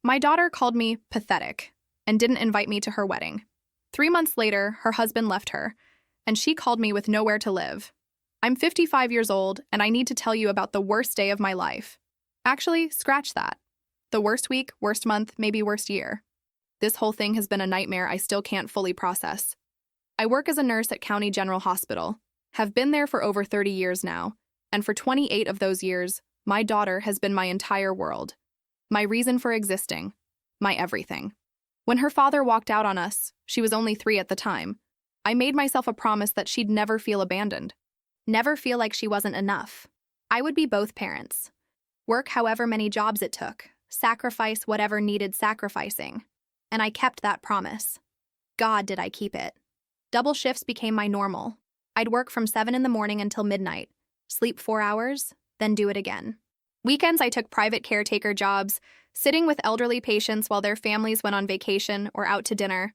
My daughter called me pathetic and didn't invite me to her wedding. 3 months later, her husband left her, and she called me with nowhere to live. I'm 55 years old, and I need to tell you about the worst day of my life. Actually, scratch that. The worst week, worst month, maybe worst year. This whole thing has been a nightmare I still can't fully process. I work as a nurse at County General Hospital, have been there for over 30 years now, and for 28 of those years, my daughter has been my entire world. My reason for existing. My everything. When her father walked out on us, she was only 3 at the time, I made myself a promise that she'd never feel abandoned. Never feel like she wasn't enough. I would be both parents. Work however many jobs it took, sacrifice whatever needed sacrificing. And I kept that promise. God, did I keep it. Double shifts became my normal. I'd work from 7 in the morning until midnight, sleep 4 hours, then do it again. Weekends I took private caretaker jobs, sitting with elderly patients while their families went on vacation or out to dinner.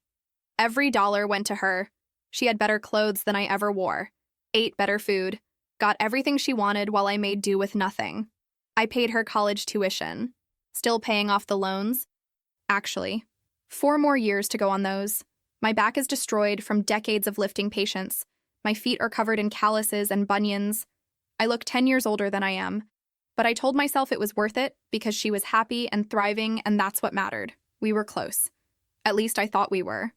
Every dollar went to her. She had better clothes than I ever wore, ate better food, got everything she wanted while I made do with nothing. I paid her college tuition, still paying off the loans. Actually, 4 more years to go on those. My back is destroyed from decades of lifting patients. My feet are covered in calluses and bunions. I look 10 years older than I am. But I told myself it was worth it because she was happy and thriving, and that's what mattered. We were close. At least I thought we were.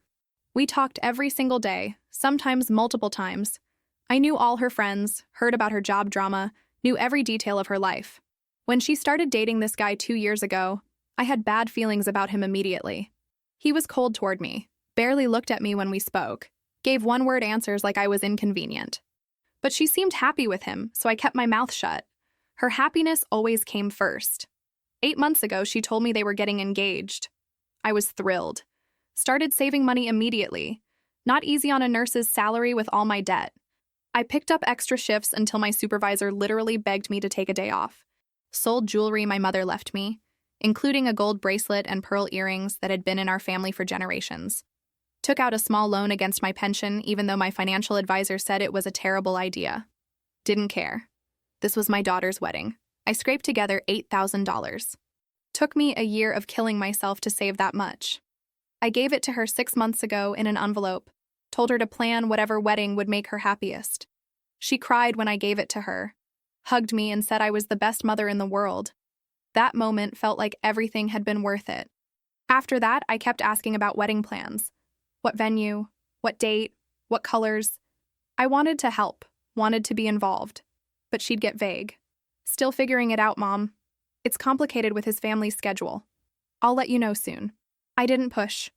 We talked every single day, sometimes multiple times. I knew all her friends, heard about her job drama, knew every detail of her life. When she started dating this guy 2 years ago, I had bad feelings about him immediately. He was cold toward me, barely looked at me when we spoke, gave one-word answers like I was inconvenient. But she seemed happy with him, so I kept my mouth shut. Her happiness always came first. 8 months ago, she told me they were getting engaged. I was thrilled. Started saving money immediately. Not easy on a nurse's salary with all my debt. I picked up extra shifts until my supervisor literally begged me to take a day off. Sold jewelry my mother left me, including a gold bracelet and pearl earrings that had been in our family for generations. Took out a small loan against my pension, even though my financial advisor said it was a terrible idea. Didn't care. This was my daughter's wedding. I scraped together $8,000. Took me a year of killing myself to save that much. I gave it to her 6 months ago in an envelope, told her to plan whatever wedding would make her happiest. She cried when I gave it to her, hugged me and said I was the best mother in the world. That moment felt like everything had been worth it. After that, I kept asking about wedding plans. What venue? What date? What colors? I wanted to help, wanted to be involved. But she'd get vague. Still figuring it out, Mom. It's complicated with his family's schedule. I'll let you know soon. I didn't push.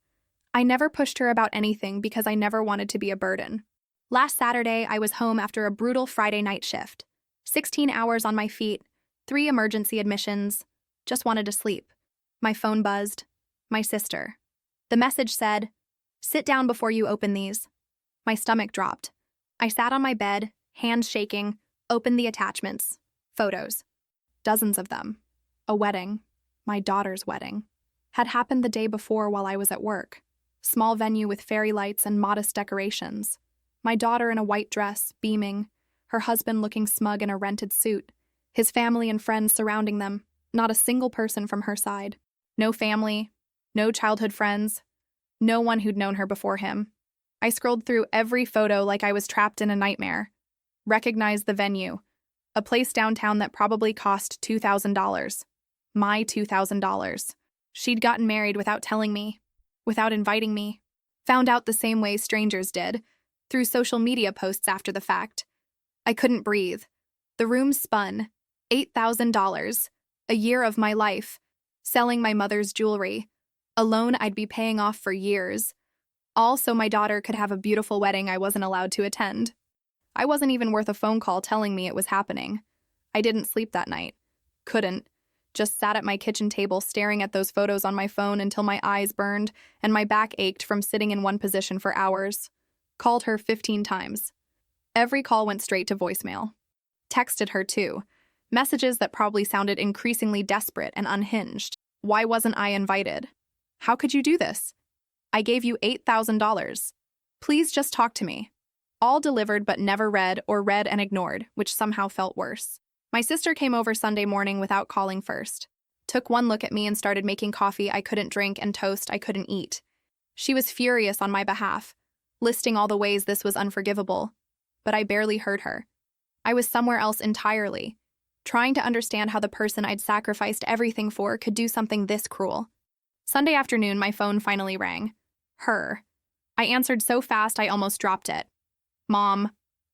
I never pushed her about anything because I never wanted to be a burden. Last Saturday, I was home after a brutal Friday night shift. 16 hours on my feet, 3 emergency admissions. Just wanted to sleep. My phone buzzed. My sister. The message said, "Sit down before you open these." My stomach dropped. I sat on my bed, hands shaking, opened the attachments. Photos. Dozens of them. A wedding. My daughter's wedding. Had happened the day before while I was at work. Small venue with fairy lights and modest decorations. My daughter in a white dress, beaming. Her husband looking smug in a rented suit. His family and friends surrounding them. Not a single person from her side. No family. No childhood friends. No one who'd known her before him. I scrolled through every photo like I was trapped in a nightmare. Recognized the venue. A place downtown that probably cost $2,000. My $2,000. She'd gotten married without telling me, without inviting me. Found out the same way strangers did, through social media posts after the fact. I couldn't breathe. The room spun. $8,000. A year of my life. Selling my mother's jewelry. A loan I'd be paying off for years. All so my daughter could have a beautiful wedding I wasn't allowed to attend. I wasn't even worth a phone call telling me it was happening. I didn't sleep that night. Couldn't. Just sat at my kitchen table staring at those photos on my phone until my eyes burned and my back ached from sitting in one position for hours. Called her 15 times. Every call went straight to voicemail. Texted her too. Messages that probably sounded increasingly desperate and unhinged. Why wasn't I invited? How could you do this? I gave you $8,000. Please just talk to me. All delivered but never read or read and ignored, which somehow felt worse. My sister came over Sunday morning without calling first. took one look at me and started making coffee I couldn't drink and toast I couldn't eat. She was furious on my behalf, listing all the ways this was unforgivable, but I barely heard her. I was somewhere else entirely, trying to understand how the person I'd sacrificed everything for could do something this cruel. Sunday afternoon, my phone finally rang. Her. I answered so fast I almost dropped it. "Mom,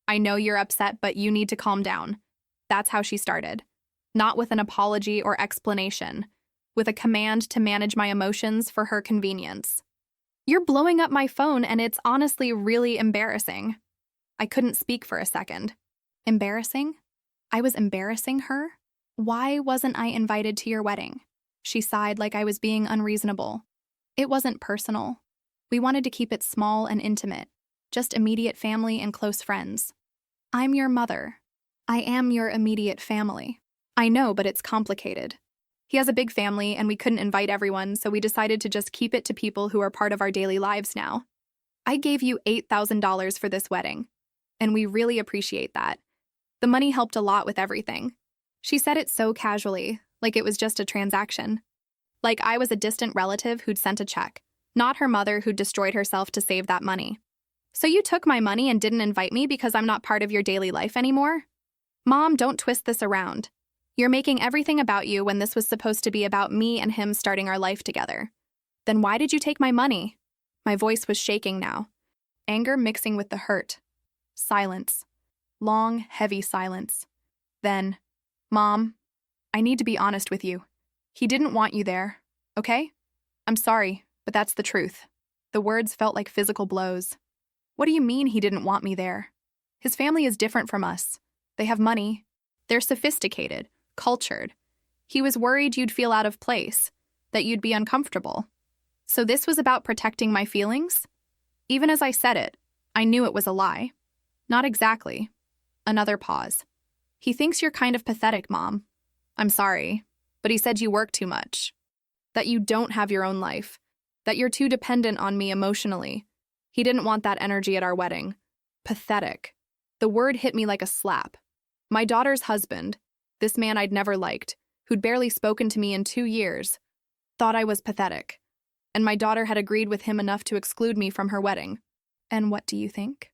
I know you're upset, but you need to calm down." That's how she started. Not with an apology or explanation, with a command to manage my emotions for her convenience. "You're blowing up my phone, and it's honestly really embarrassing." I couldn't speak for a second. Embarrassing? I was embarrassing her? Why wasn't I invited to your wedding? She sighed like I was being unreasonable. It wasn't personal. We wanted to keep it small and intimate, just immediate family and close friends. I'm your mother. I am your immediate family. I know, but it's complicated. He has a big family, and we couldn't invite everyone, so we decided to just keep it to people who are part of our daily lives now. I gave you $8,000 for this wedding, and we really appreciate that. The money helped a lot with everything. She said it so casually, like it was just a transaction. Like I was a distant relative who'd sent a check, not her mother who'd destroyed herself to save that money. "So you took my money and didn't invite me because I'm not part of your daily life anymore?" "Mom, don't twist this around. You're making everything about you when this was supposed to be about me and him starting our life together. Then why did you take my money?" My voice was shaking now, anger mixing with the hurt. Silence. Long, heavy silence. Then, "Mom, I need to be honest with you. He didn't want you there, okay? I'm sorry, but that's the truth." The words felt like physical blows. "What do you mean he didn't want me there? His family is different from us. They have money. They're sophisticated, cultured. He was worried you'd feel out of place, that you'd be uncomfortable. So this was about protecting my feelings?" Even as I said it, I knew it was a lie. "Not exactly." Another pause. "He thinks you're kind of pathetic, Mom. I'm sorry, but he said you work too much. That you don't have your own life. That you're too dependent on me emotionally. He didn't want that energy at our wedding." Pathetic. The word hit me like a slap. My daughter's husband, this man I'd never liked, who'd barely spoken to me in 2 years, thought I was pathetic. And my daughter had agreed with him enough to exclude me from her wedding. "And what do you think?"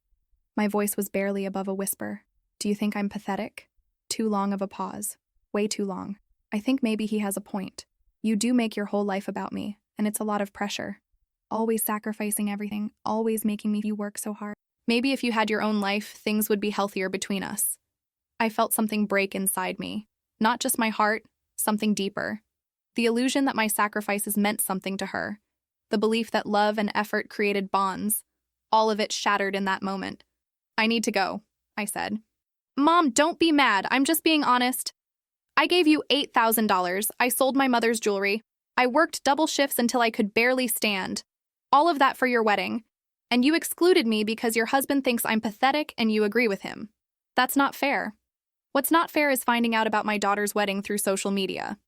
My voice was barely above a whisper. "Do you think I'm pathetic?" Too long of a pause. Way too long. "I think maybe he has a point. You do make your whole life about me, and it's a lot of pressure. Always sacrificing everything, always making me work so hard. Maybe if you had your own life, things would be healthier between us." I felt something break inside me. Not just my heart, something deeper. The illusion that my sacrifices meant something to her. The belief that love and effort created bonds. All of it shattered in that moment. "I need to go," I said. "Mom, don't be mad. I'm just being honest. I gave you $8,000. I sold my mother's jewelry. I worked double shifts until I could barely stand. All of that for your wedding. And you excluded me because your husband thinks I'm pathetic and you agree with him. That's not fair. What's not fair is finding out about my daughter's wedding through social media.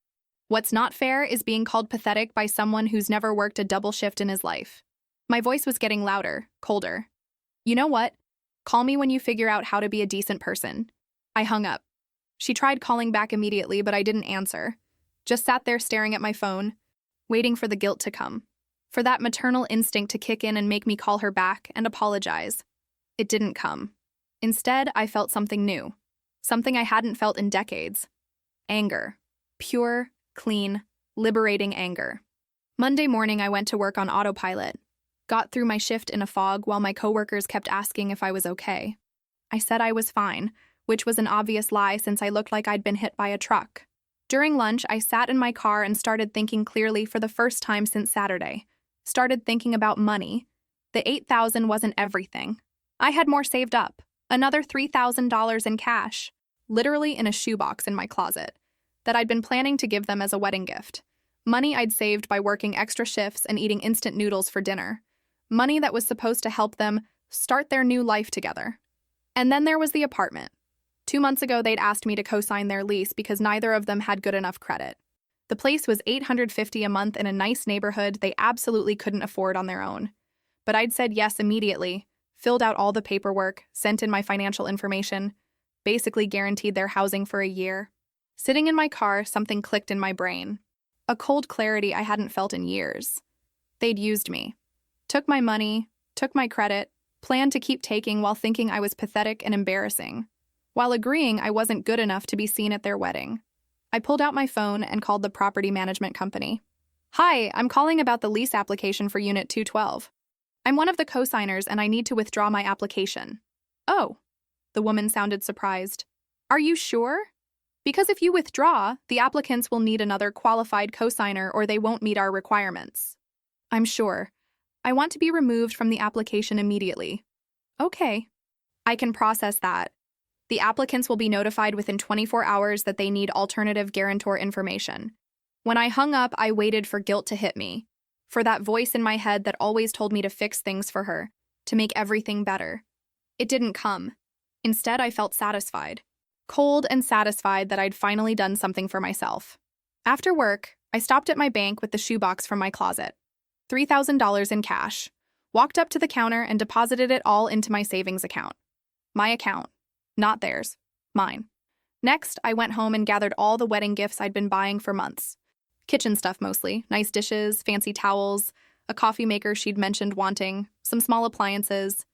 What's not fair is being called pathetic by someone who's never worked a double shift in his life." My voice was getting louder, colder. "You know what? Call me when you figure out how to be a decent person." I hung up. She tried calling back immediately, but I didn't answer. Just sat there staring at my phone, waiting for the guilt to come. For that maternal instinct to kick in and make me call her back and apologize. It didn't come. Instead, I felt something new. Something I hadn't felt in decades. Anger. Pure, clean, liberating anger. Monday morning, I went to work on autopilot. Got through my shift in a fog while my coworkers kept asking if I was okay. I said I was fine, which was an obvious lie since I looked like I'd been hit by a truck. During lunch, I sat in my car and started thinking clearly for the first time since Saturday. Started thinking about money. The $8,000 wasn't everything. I had more saved up. Another $3,000 in cash, literally in a shoebox in my closet, that I'd been planning to give them as a wedding gift. Money I'd saved by working extra shifts and eating instant noodles for dinner. Money that was supposed to help them start their new life together. And then there was the apartment. 2 months ago, they'd asked me to co-sign their lease because neither of them had good enough credit. The place was $850 a month in a nice neighborhood they absolutely couldn't afford on their own. But I'd said yes immediately, filled out all the paperwork, sent in my financial information, basically guaranteed their housing for a year. Sitting in my car, something clicked in my brain. A cold clarity I hadn't felt in years. They'd used me. Took my money, took my credit, planned to keep taking while thinking I was pathetic and embarrassing, while agreeing I wasn't good enough to be seen at their wedding. I pulled out my phone and called the property management company. "Hi, I'm calling about the lease application for Unit 212. I'm one of the co-signers and I need to withdraw my application." "Oh," the woman sounded surprised. "Are you sure? Because if you withdraw, the applicants will need another qualified co-signer or they won't meet our requirements." "I'm sure. I want to be removed from the application immediately." "Okay. I can process that. The applicants will be notified within 24 hours that they need alternative guarantor information." When I hung up, I waited for guilt to hit me, for that voice in my head that always told me to fix things for her, to make everything better. It didn't come. Instead, I felt satisfied. Cold and satisfied that I'd finally done something for myself. After work, I stopped at my bank with the shoebox from my closet. $3,000 in cash. Walked up to the counter and deposited it all into my savings account. My account. Not theirs. Mine. Next, I went home and gathered all the wedding gifts I'd been buying for months. Kitchen stuff mostly. Nice dishes, fancy towels, a coffee maker she'd mentioned wanting, some small appliances,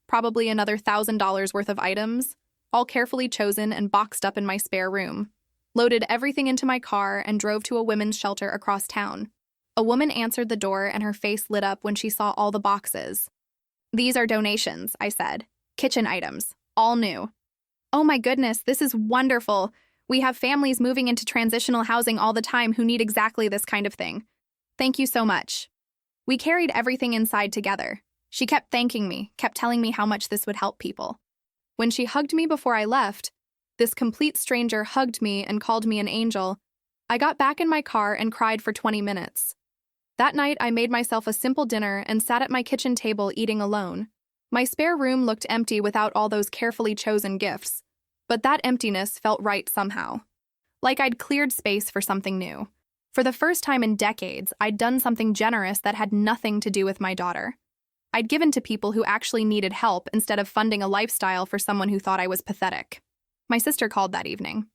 probably another $1,000 worth of items, all carefully chosen and boxed up in my spare room. Loaded everything into my car and drove to a women's shelter across town. A woman answered the door and her face lit up when she saw all the boxes. "These are donations," I said. "Kitchen items. All new." "Oh my goodness, this is wonderful. We have families moving into transitional housing all the time who need exactly this kind of thing. Thank you so much." We carried everything inside together. She kept thanking me, kept telling me how much this would help people. When she hugged me before I left, this complete stranger hugged me and called me an angel. I got back in my car and cried for 20 minutes. That night, I made myself a simple dinner and sat at my kitchen table eating alone. My spare room looked empty without all those carefully chosen gifts, but that emptiness felt right somehow. Like I'd cleared space for something new. For the first time in decades, I'd done something generous that had nothing to do with my daughter. I'd given to people who actually needed help instead of funding a lifestyle for someone who thought I was pathetic. My sister called that evening.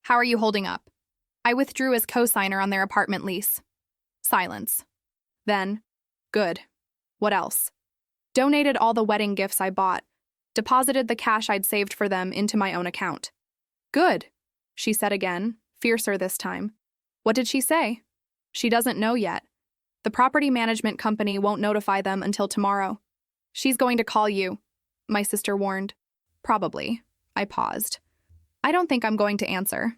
"How are you holding up?" I withdrew as co-signer on their apartment lease. Silence. Then, "Good. What else?" Donated all the wedding gifts I bought. Deposited the cash I'd saved for them into my own account. "Good," she said again, fiercer this time. What did she say? She doesn't know yet. The property management company won't notify them until tomorrow. "She's going to call you," my sister warned. "Probably." I paused. "I don't think I'm going to answer."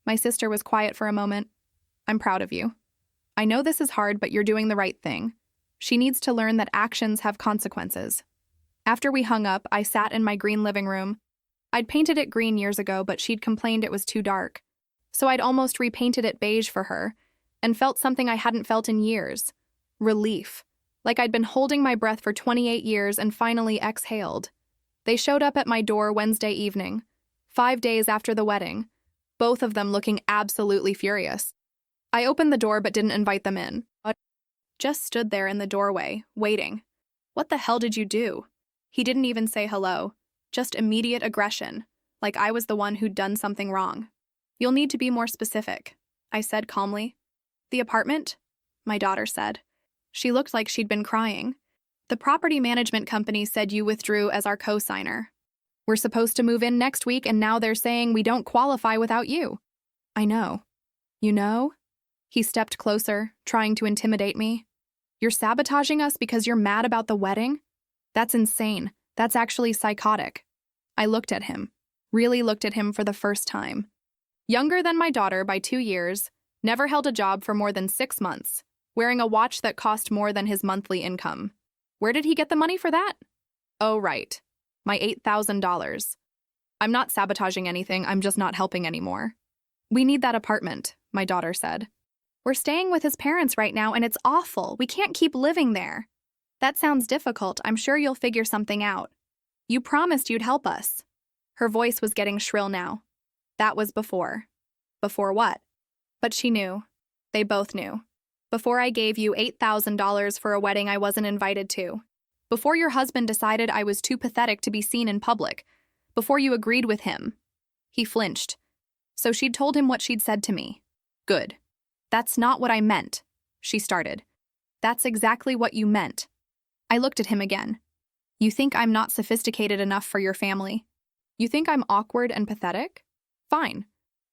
My sister was quiet for a moment. "I'm proud of you. I know this is hard, but you're doing the right thing. She needs to learn that actions have consequences." After we hung up, I sat in my green living room. I'd painted it green years ago, but she'd complained it was too dark. So I'd almost repainted it beige for her, and felt something I hadn't felt in years. Relief. Like I'd been holding my breath for 28 years and finally exhaled. They showed up at my door Wednesday evening, 5 days after the wedding, both of them looking absolutely furious. I opened the door but didn't invite them in. Just stood there in the doorway, waiting. What the hell did you do? He didn't even say hello, just immediate aggression, like I was the one who'd done something wrong. "You'll need to be more specific," I said calmly. "The apartment?" my daughter said. She looked like she'd been crying. "The property management company said you withdrew as our co-signer. We're supposed to move in next week and now they're saying we don't qualify without you." "I know." "You know?" He stepped closer, trying to intimidate me. "You're sabotaging us because you're mad about the wedding? That's insane. That's actually psychotic." I looked at him, really looked at him for the first time. Younger than my daughter by 2 years, never held a job for more than 6 months, wearing a watch that cost more than his monthly income. Where did he get the money for that? Oh, right. My $8,000. "I'm not sabotaging anything, I'm just not helping anymore." "We need that apartment," my daughter said. "We're staying with his parents right now and it's awful. We can't keep living there." "That sounds difficult. I'm sure you'll figure something out. You promised you'd help us." Her voice was getting shrill now. That was before. Before what? But she knew. They both knew. Before I gave you $8,000 for a wedding I wasn't invited to. Before your husband decided I was too pathetic to be seen in public. Before you agreed with him. He flinched. So she'd told him what she'd said to me. Good. That's not what I meant, she started. That's exactly what you meant. I looked at him again. You think I'm not sophisticated enough for your family? You think I'm awkward and pathetic? Fine.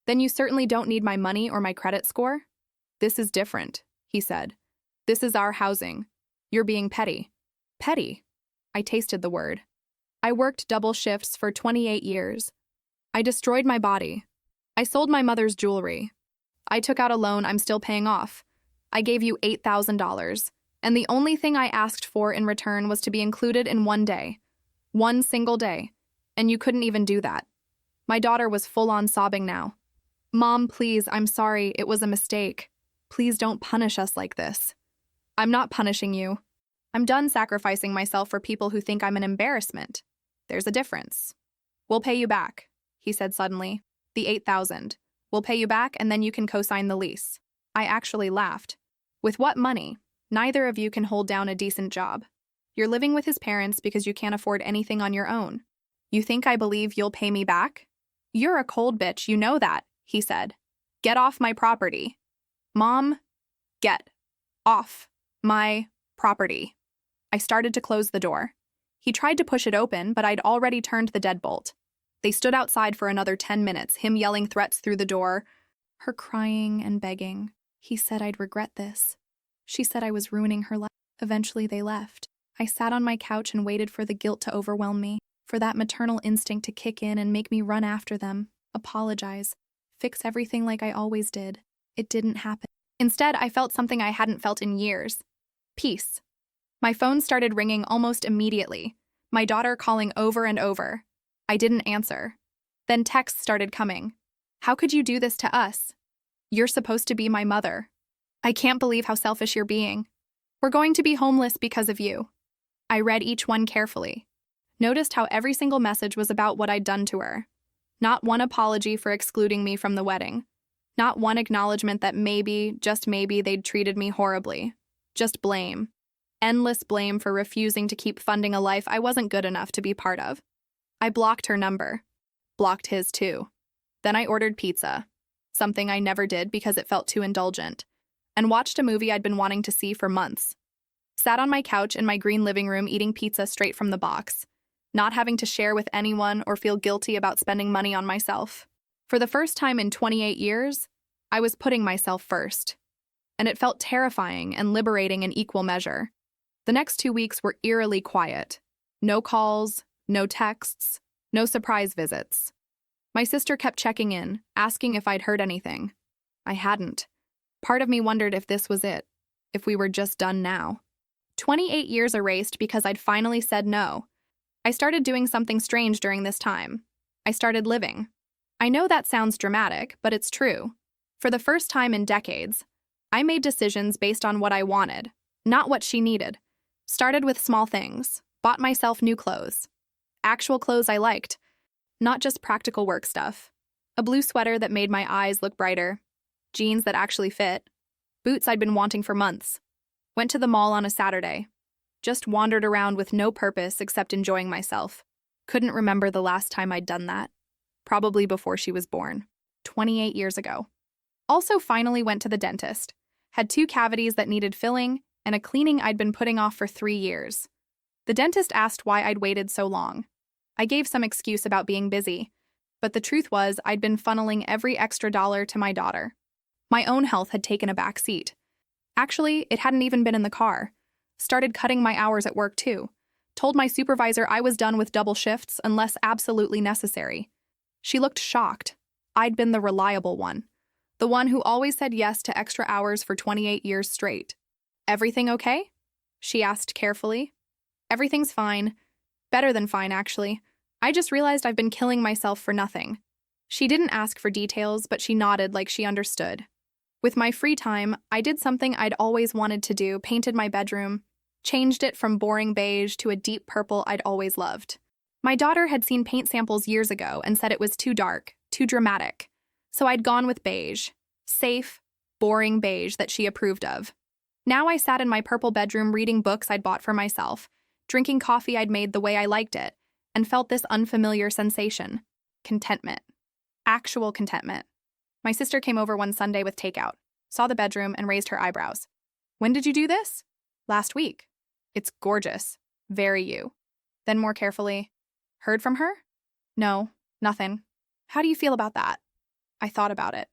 Then you certainly don't need my money or my credit score. This is different, he said. This is our housing. You're being petty. Petty? I tasted the word. I worked double shifts for 28 years. I destroyed my body. I sold my mother's jewelry. I took out a loan I'm still paying off. I gave you $8,000, and the only thing I asked for in return was to be included in one day. One single day. And you couldn't even do that. My daughter was full-on sobbing now. Mom, please, I'm sorry, it was a mistake. Please don't punish us like this. I'm not punishing you. I'm done sacrificing myself for people who think I'm an embarrassment. There's a difference. We'll pay you back, he said suddenly. The $8,000. We'll pay you back and then you can co-sign the lease. I actually laughed. With what money? Neither of you can hold down a decent job. You're living with his parents because you can't afford anything on your own. You think I believe you'll pay me back? You're a cold bitch, you know that, he said. Get off my property. Mom, get off my property. I started to close the door. He tried to push it open, but I'd already turned the deadbolt. They stood outside for another 10 minutes, him yelling threats through the door, her crying and begging. He said I'd regret this. She said I was ruining her life. Eventually they left. I sat on my couch and waited for the guilt to overwhelm me, for that maternal instinct to kick in and make me run after them, apologize, fix everything like I always did. It didn't happen. Instead, I felt something I hadn't felt in years. Peace. My phone started ringing almost immediately, my daughter calling over and over. I didn't answer. Then texts started coming. How could you do this to us? You're supposed to be my mother. I can't believe how selfish you're being. We're going to be homeless because of you. I read each one carefully. Noticed how every single message was about what I'd done to her. Not one apology for excluding me from the wedding. Not one acknowledgement that maybe, just maybe, they'd treated me horribly. Just blame. Endless blame for refusing to keep funding a life I wasn't good enough to be part of. I blocked her number. Blocked his too. Then I ordered pizza, something I never did because it felt too indulgent, and watched a movie I'd been wanting to see for months. Sat on my couch in my green living room eating pizza straight from the box, not having to share with anyone or feel guilty about spending money on myself. For the first time in 28 years, I was putting myself first. And it felt terrifying and liberating in equal measure. The next 2 weeks were eerily quiet. No calls, no texts, no surprise visits. My sister kept checking in, asking if I'd heard anything. I hadn't. Part of me wondered if this was it, if we were just done now. 28 years erased because I'd finally said no. I started doing something strange during this time. I started living. I know that sounds dramatic, but it's true. For the first time in decades, I made decisions based on what I wanted, not what she needed. Started with small things, bought myself new clothes. Actual clothes I liked, not just practical work stuff. A blue sweater that made my eyes look brighter. Jeans that actually fit. Boots I'd been wanting for months. Went to the mall on a Saturday. Just wandered around with no purpose except enjoying myself. Couldn't remember the last time I'd done that. Probably before she was born. 28 years ago. Also finally went to the dentist. Had 2 cavities that needed filling and a cleaning I'd been putting off for 3 years. The dentist asked why I'd waited so long. I gave some excuse about being busy, but the truth was I'd been funneling every extra dollar to my daughter. My own health had taken a back seat. Actually, it hadn't even been in the car. Started cutting my hours at work too. Told my supervisor I was done with double shifts unless absolutely necessary. She looked shocked. I'd been the reliable one. The one who always said yes to extra hours for 28 years straight. Everything okay? She asked carefully. Everything's fine. Better than fine, actually. I just realized I've been killing myself for nothing. She didn't ask for details, but she nodded like she understood. With my free time, I did something I'd always wanted to do, painted my bedroom, changed it from boring beige to a deep purple I'd always loved. My daughter had seen paint samples years ago and said it was too dark, too dramatic. So I'd gone with beige. Safe, boring beige that she approved of. Now I sat in my purple bedroom reading books I'd bought for myself, drinking coffee I'd made the way I liked it, and felt this unfamiliar sensation. Contentment. Actual contentment. My sister came over one Sunday with takeout. saw the bedroom, and raised her eyebrows. When did you do this? Last week. It's gorgeous. Very you. Then more carefully, heard from her? No, nothing. How do you feel about that? I thought about it.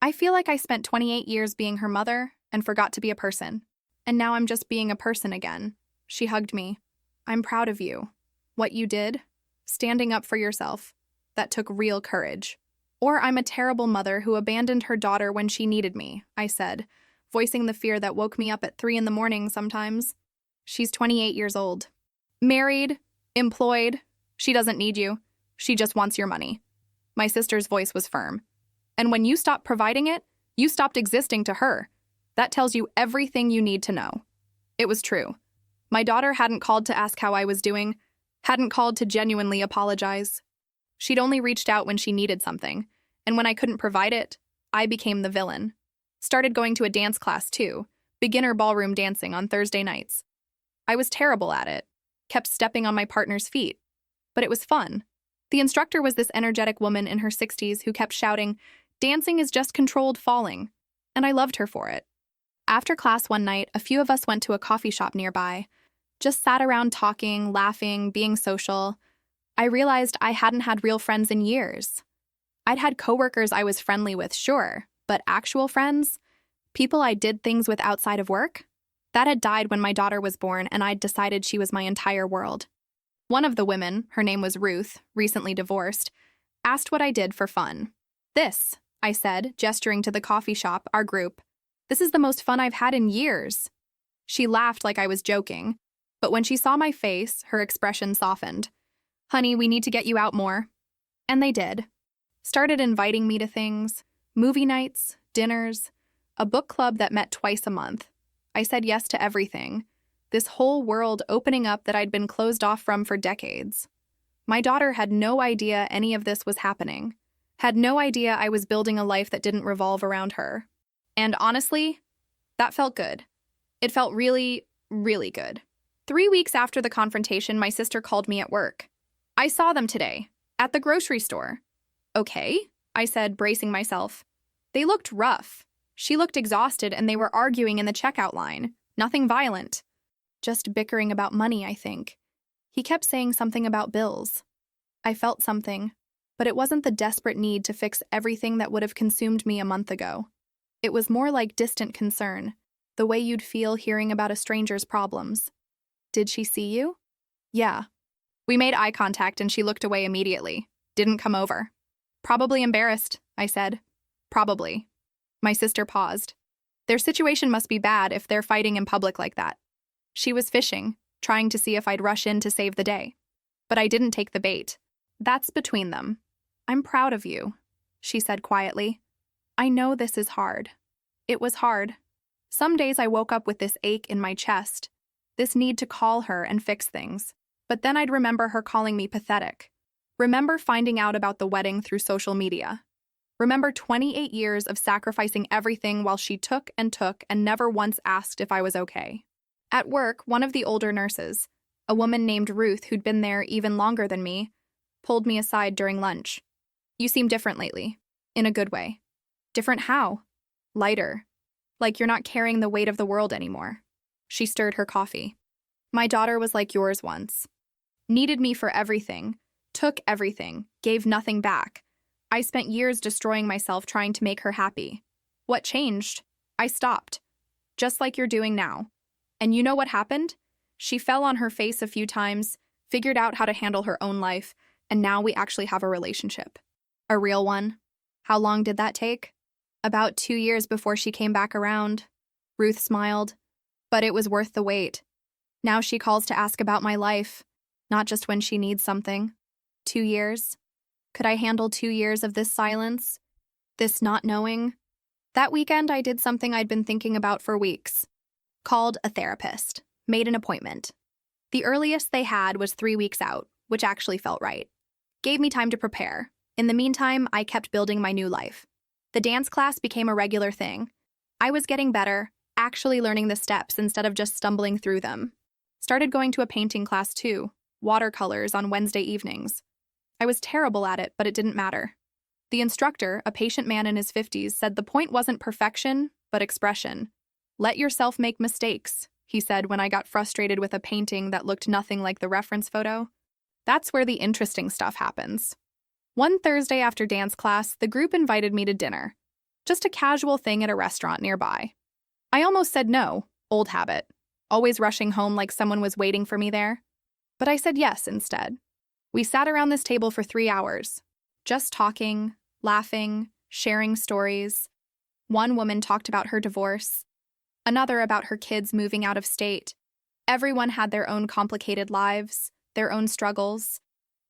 I feel like I spent 28 years being her mother and forgot to be a person. And now I'm just being a person again. She hugged me. I'm proud of you. What you did? Standing up for yourself. That took real courage. Or I'm a terrible mother who abandoned her daughter when she needed me, I said, voicing the fear that woke me up at 3 a.m. sometimes. She's 28 years old. Married, employed. She doesn't need you. She just wants your money. My sister's voice was firm. And when you stopped providing it, you stopped existing to her. That tells you everything you need to know. It was true. My daughter hadn't called to ask how I was doing, hadn't called to genuinely apologize. She'd only reached out when she needed something, and when I couldn't provide it, I became the villain. Started going to a dance class too, beginner ballroom dancing on Thursday nights. I was terrible at it, kept stepping on my partner's feet, but it was fun. The instructor was this energetic woman in her 60s who kept shouting, "Dancing is just controlled falling," and I loved her for it. After class one night, a few of us went to a coffee shop nearby, just sat around talking, laughing, being social. I realized I hadn't had real friends in years. I'd had coworkers I was friendly with, sure, but actual friends? People I did things with outside of work? That had died when my daughter was born, and I'd decided she was my entire world. One of the women, her name was Ruth, recently divorced, asked what I did for fun. This, I said, gesturing to the coffee shop, our group. This is the most fun I've had in years. She laughed like I was joking, but when she saw my face, her expression softened. Honey, we need to get you out more. And they did. Started inviting me to things, movie nights, dinners, a book club that met twice a month. I said yes to everything. This whole world opening up that I'd been closed off from for decades. My daughter had no idea any of this was happening. Had no idea I was building a life that didn't revolve around her. And honestly, that felt good. It felt really, really good. 3 weeks after the confrontation, my sister called me at work. I saw them today, at the grocery store. Okay, I said, bracing myself. They looked rough. She looked exhausted, and they were arguing in the checkout line. Nothing violent. Just bickering about money, I think. He kept saying something about bills. I felt something, but it wasn't the desperate need to fix everything that would have consumed me a month ago. It was more like distant concern, the way you'd feel hearing about a stranger's problems. Did she see you? Yeah. We made eye contact and she looked away immediately. Didn't come over. Probably embarrassed, I said. Probably. My sister paused. Their situation must be bad if they're fighting in public like that. She was fishing, trying to see if I'd rush in to save the day. But I didn't take the bait. That's between them. I'm proud of you, she said quietly. I know this is hard. It was hard. Some days I woke up with this ache in my chest, this need to call her and fix things. But then I'd remember her calling me pathetic. Remember finding out about the wedding through social media. Remember 28 years of sacrificing everything while she took and never once asked if I was okay. At work, one of the older nurses, a woman named Ruth who'd been there even longer than me, pulled me aside during lunch. You seem different lately. In a good way. Different how? Lighter. Like you're not carrying the weight of the world anymore. She stirred her coffee. My daughter was like yours once. Needed me for everything. Took everything. Gave nothing back. I spent years destroying myself trying to make her happy. What changed? I stopped. Just like you're doing now. And you know what happened? She fell on her face a few times, figured out how to handle her own life, and now we actually have a relationship. A real one. How long did that take? About 2 years before she came back around. Ruth smiled. But it was worth the wait. Now she calls to ask about my life, not just when she needs something. 2 years? Could I handle 2 years of this silence? This not knowing? That weekend I did something I'd been thinking about for weeks. Called a therapist. Made an appointment. The earliest they had was 3 weeks out, which actually felt right. Gave me time to prepare. In the meantime, I kept building my new life. The dance class became a regular thing. I was getting better, actually learning the steps instead of just stumbling through them. Started going to a painting class too, watercolors on Wednesday evenings. I was terrible at it, but it didn't matter. The instructor, a patient man in his 50s, said the point wasn't perfection, but expression. Let yourself make mistakes, he said when I got frustrated with a painting that looked nothing like the reference photo. That's where the interesting stuff happens. One Thursday after dance class, the group invited me to dinner. Just a casual thing at a restaurant nearby. I almost said no, old habit, always rushing home like someone was waiting for me there. But I said yes instead. We sat around this table for 3 hours, just talking, laughing, sharing stories. One woman talked about her divorce, another about her kids moving out of state. Everyone had their own complicated lives, their own struggles,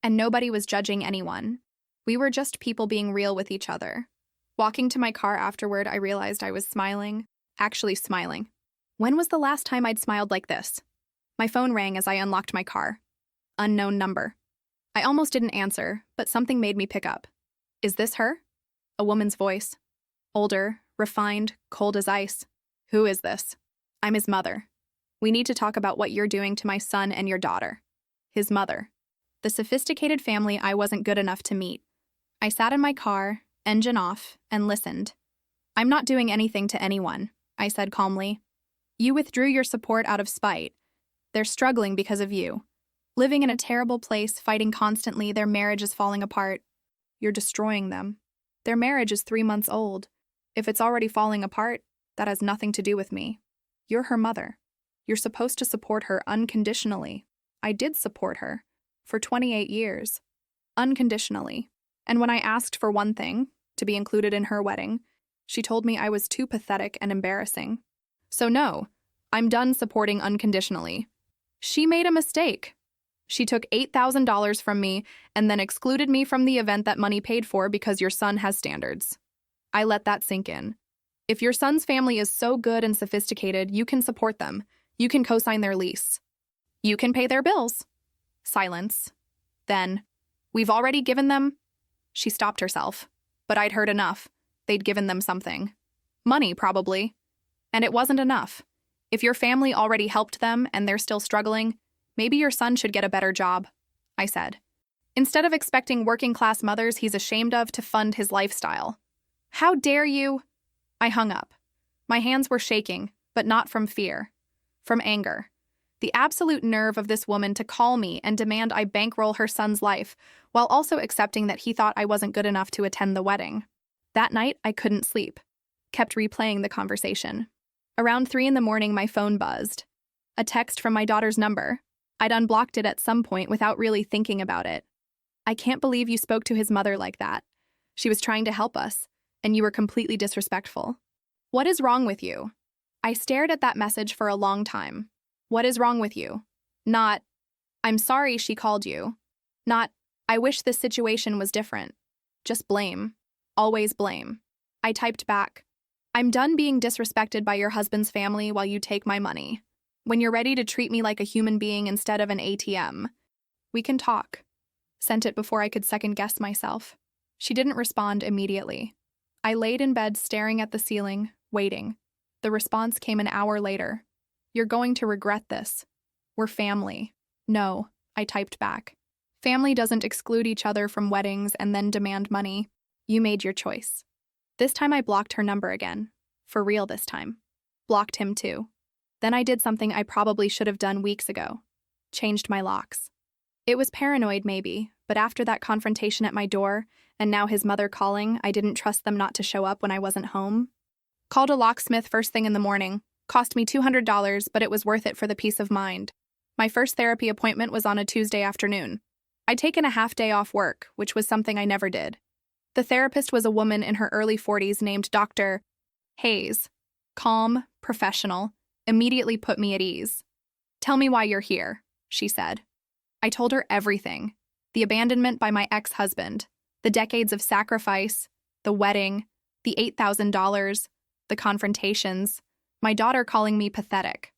and nobody was judging anyone. We were just people being real with each other. Walking to my car afterward, I realized I was smiling. Actually smiling. When was the last time I'd smiled like this? My phone rang as I unlocked my car. Unknown number. I almost didn't answer, but something made me pick up. Is this her? A woman's voice. Older, refined, cold as ice. Who is this? I'm his mother. We need to talk about what you're doing to my son and your daughter. His mother. The sophisticated family I wasn't good enough to meet. I sat in my car, engine off, and listened. I'm not doing anything to anyone, I said calmly. You withdrew your support out of spite. They're struggling because of you. Living in a terrible place, fighting constantly, their marriage is falling apart. You're destroying them. Their marriage is 3 months old. If it's already falling apart, that has nothing to do with me. You're her mother. You're supposed to support her unconditionally. I did support her. For 28 years. Unconditionally. And when I asked for one thing, to be included in her wedding, she told me I was too pathetic and embarrassing. So no, I'm done supporting unconditionally. She made a mistake. She took $8,000 from me and then excluded me from the event that money paid for because your son has standards. I let that sink in. If your son's family is so good and sophisticated, you can support them. You can co-sign their lease. You can pay their bills. Silence. Then, we've already given them... She stopped herself. But I'd heard enough. They'd given them something. Money, probably. And it wasn't enough. If your family already helped them and they're still struggling, maybe your son should get a better job, I said. Instead of expecting working-class mothers he's ashamed of to fund his lifestyle. How dare you? I hung up. My hands were shaking, but not from fear. From anger. The absolute nerve of this woman to call me and demand I bankroll her son's life, while also accepting that he thought I wasn't good enough to attend the wedding. That night, I couldn't sleep. Kept replaying the conversation. Around 3 a.m, my phone buzzed. A text from my daughter's number. I'd unblocked it at some point without really thinking about it. I can't believe you spoke to his mother like that. She was trying to help us, and you were completely disrespectful. What is wrong with you? I stared at that message for a long time. What is wrong with you? Not, I'm sorry she called you. Not, I wish this situation was different. Just blame. Always blame. I typed back. I'm done being disrespected by your husband's family while you take my money. When you're ready to treat me like a human being instead of an ATM, we can talk. Sent it before I could second-guess myself. She didn't respond immediately. I laid in bed staring at the ceiling, waiting. The response came an hour later. You're going to regret this. We're family. No, I typed back. Family doesn't exclude each other from weddings and then demand money. You made your choice. This time I blocked her number again. For real this time. Blocked him too. Then I did something I probably should have done weeks ago. Changed my locks. It was paranoid maybe, but after that confrontation at my door, and now his mother calling, I didn't trust them not to show up when I wasn't home. Called a locksmith first thing in the morning. Cost me $200, but it was worth it for the peace of mind. My first therapy appointment was on a Tuesday afternoon. I'd taken a half day off work, which was something I never did. The therapist was a woman in her early 40s named Dr. Hayes. Calm, professional, immediately put me at ease. Tell me why you're here, she said. I told her everything. The abandonment by my ex-husband, the decades of sacrifice, the wedding, the $8,000, the confrontations, my daughter calling me pathetic.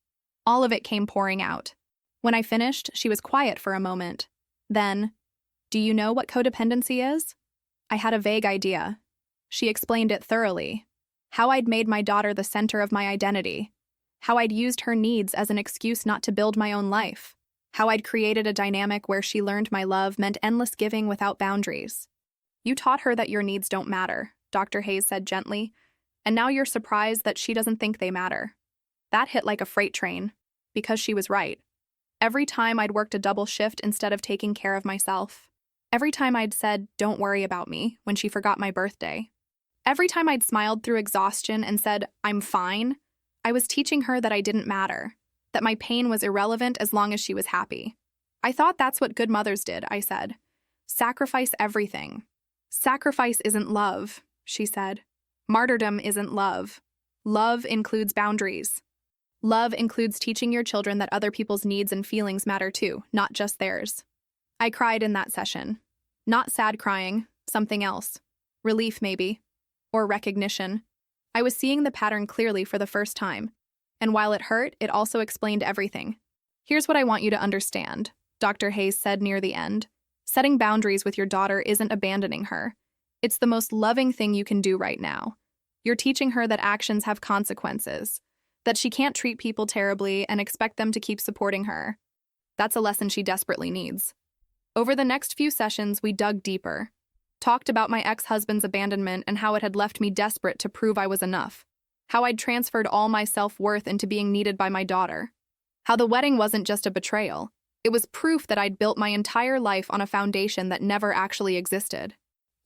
All of it came pouring out. When I finished, she was quiet for a moment. Then, do you know what codependency is? I had a vague idea. She explained it thoroughly. How I'd made my daughter the center of my identity. How I'd used her needs as an excuse not to build my own life. How I'd created a dynamic where she learned my love meant endless giving without boundaries. You taught her that your needs don't matter, Dr. Hayes said gently, And now you're surprised that she doesn't think they matter. That hit like a freight train, because she was right. Every time I'd worked a double shift instead of taking care of myself. Every time I'd said, "Don't worry about me," when she forgot my birthday. Every time I'd smiled through exhaustion and said, "I'm fine," I was teaching her that I didn't matter, that my pain was irrelevant as long as she was happy. "I thought that's what good mothers did," I said. "Sacrifice everything." "Sacrifice isn't love," she said. "Martyrdom isn't love. Love includes boundaries. Love includes teaching your children that other people's needs and feelings matter too, not just theirs." I cried in that session. Not sad crying, something else. Relief, maybe. Or recognition. I was seeing the pattern clearly for the first time. And while it hurt, it also explained everything. "Here's what I want you to understand," Dr. Hayes said near the end. "Setting boundaries with your daughter isn't abandoning her. It's the most loving thing you can do right now. You're teaching her that actions have consequences, that she can't treat people terribly and expect them to keep supporting her. That's a lesson she desperately needs." Over the next few sessions, we dug deeper. Talked about my ex-husband's abandonment and how it had left me desperate to prove I was enough. How I'd transferred all my self-worth into being needed by my daughter. How the wedding wasn't just a betrayal. It was proof that I'd built my entire life on a foundation that never actually existed.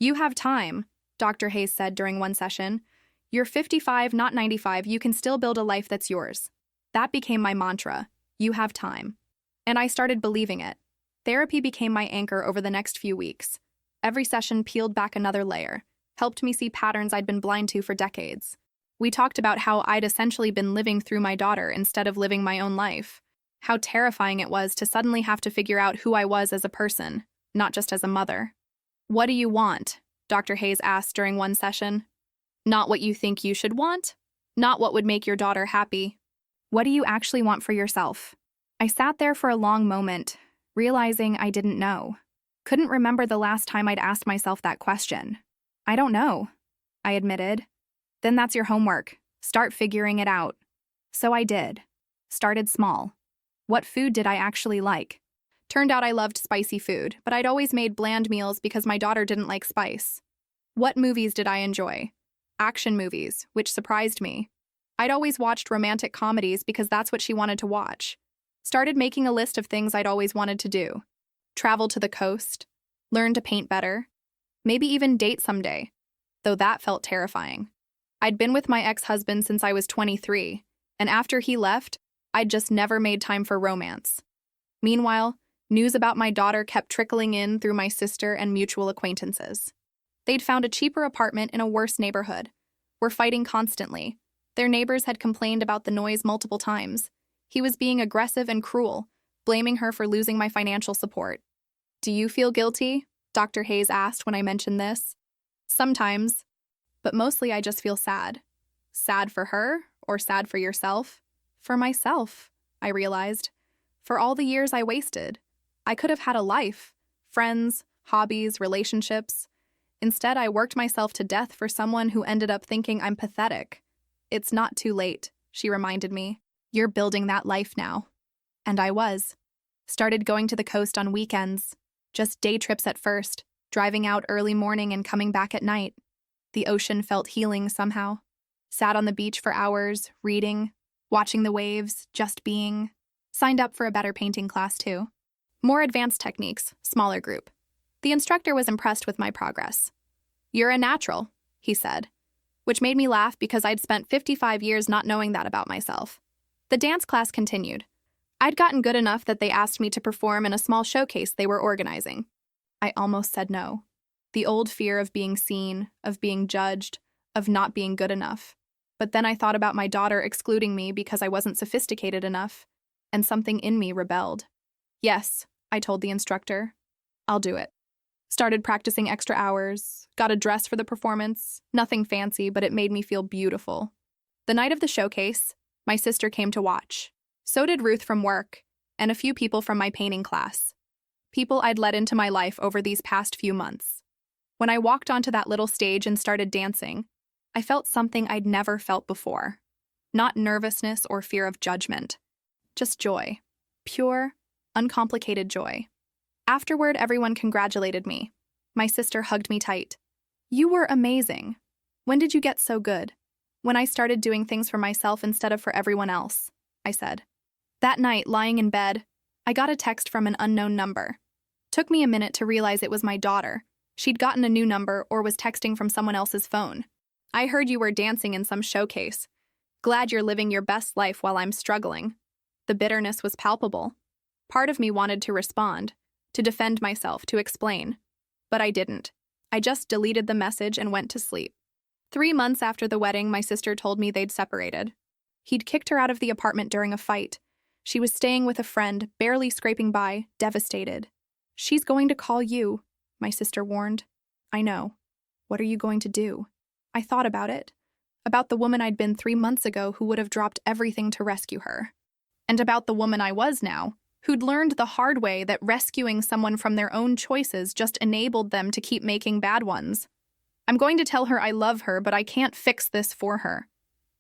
"You have time," Dr. Hayes said during one session. "You're 55, not 95. You can still build a life that's yours." That became my mantra. You have time. And I started believing it. Therapy became my anchor over the next few weeks. Every session peeled back another layer, helped me see patterns I'd been blind to for decades. We talked about how I'd essentially been living through my daughter instead of living my own life. How terrifying it was to suddenly have to figure out who I was as a person, not just as a mother. "What do you want?" Dr. Hayes asked during one session. "Not what you think you should want? Not what would make your daughter happy? What do you actually want for yourself?" I sat there for a long moment, realizing I didn't know. Couldn't remember the last time I'd asked myself that question. "I don't know," I admitted. "Then that's your homework. Start figuring it out." So I did. Started small. What food did I actually like? Turned out I loved spicy food, but I'd always made bland meals because my daughter didn't like spice. What movies did I enjoy? Action movies, which surprised me. I'd always watched romantic comedies because that's what she wanted to watch. Started making a list of things I'd always wanted to do. Travel to the coast. Learn to paint better. Maybe even date someday. Though that felt terrifying. I'd been with my ex-husband since I was 23, and after he left, I'd just never made time for romance. Meanwhile, news about my daughter kept trickling in through my sister and mutual acquaintances. They'd found a cheaper apartment in a worse neighborhood. Were fighting constantly. Their neighbors had complained about the noise multiple times. He was being aggressive and cruel, blaming her for losing my financial support. "Do you feel guilty?" Dr. Hayes asked when I mentioned this. "Sometimes. But mostly I just feel sad. Sad for her, or sad for yourself? For myself," I realized. For all the years I wasted. I could have had a life. Friends, hobbies, relationships. Instead, I worked myself to death for someone who ended up thinking I'm pathetic. "It's not too late," she reminded me. "You're building that life now." And I was. Started going to the coast on weekends. Just day trips at first, driving out early morning and coming back at night. The ocean felt healing somehow. Sat on the beach for hours, reading, watching the waves, just being. Signed up for a better painting class too. More advanced techniques, smaller group. The instructor was impressed with my progress. "You're a natural," he said, which made me laugh because I'd spent 55 years not knowing that about myself. The dance class continued. I'd gotten good enough that they asked me to perform in a small showcase they were organizing. I almost said no. The old fear of being seen, of being judged, of not being good enough. But then I thought about my daughter excluding me because I wasn't sophisticated enough, and something in me rebelled. "Yes," I told the instructor. "I'll do it." Started practicing extra hours, got a dress for the performance, nothing fancy, but it made me feel beautiful. The night of the showcase, my sister came to watch. So did Ruth from work, and a few people from my painting class. People I'd let into my life over these past few months. When I walked onto that little stage and started dancing, I felt something I'd never felt before. Not nervousness or fear of judgment. Just joy. Pure, uncomplicated joy. Afterward, everyone congratulated me. My sister hugged me tight. "You were amazing. When did you get so good?" When I started doing things for myself instead of for everyone else, I said. That night, lying in bed, I got a text from an unknown number. Took me a minute to realize it was my daughter. She'd gotten a new number or was texting from someone else's phone. I heard you were dancing in some showcase. Glad you're living your best life while I'm struggling. The bitterness was palpable. Part of me wanted to respond, to defend myself, to explain. But I didn't. I just deleted the message and went to sleep. 3 months after the wedding, my sister told me they'd separated. He'd kicked her out of the apartment during a fight. She was staying with a friend, barely scraping by, devastated. She's going to call you, my sister warned. I know. What are you going to do? I thought about it. About the woman I'd been 3 months ago who would have dropped everything to rescue her. And about the woman I was now, who'd learned the hard way that rescuing someone from their own choices just enabled them to keep making bad ones. I'm going to tell her I love her, but I can't fix this for her.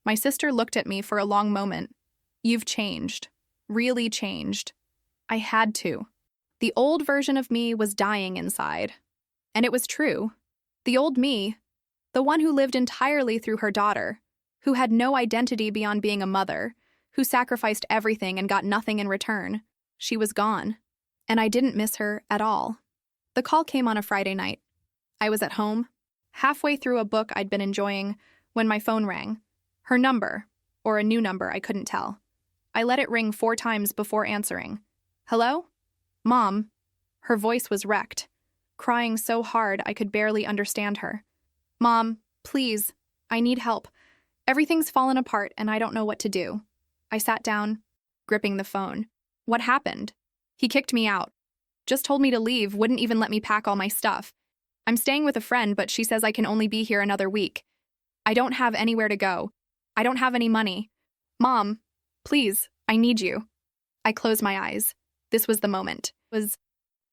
My sister looked at me for a long moment. You've changed. Really changed. I had to. The old version of me was dying inside. And it was true. The old me, the one who lived entirely through her daughter, who had no identity beyond being a mother, who sacrificed everything and got nothing in return, she was gone. And I didn't miss her at all. The call came on a Friday night. I was at home, halfway through a book I'd been enjoying, when my phone rang. Her number, or a new number, I couldn't tell. I let it ring 4 times before answering. Hello? Mom. Her voice was wrecked, crying so hard I could barely understand her. Mom, please, I need help. Everything's fallen apart and I don't know what to do. I sat down, gripping the phone. What happened? He kicked me out. Just told me to leave, wouldn't even let me pack all my stuff. I'm staying with a friend, but she says I can only be here another week. I don't have anywhere to go. I don't have any money. Mom, please, I need you. I closed my eyes. This was the moment. It was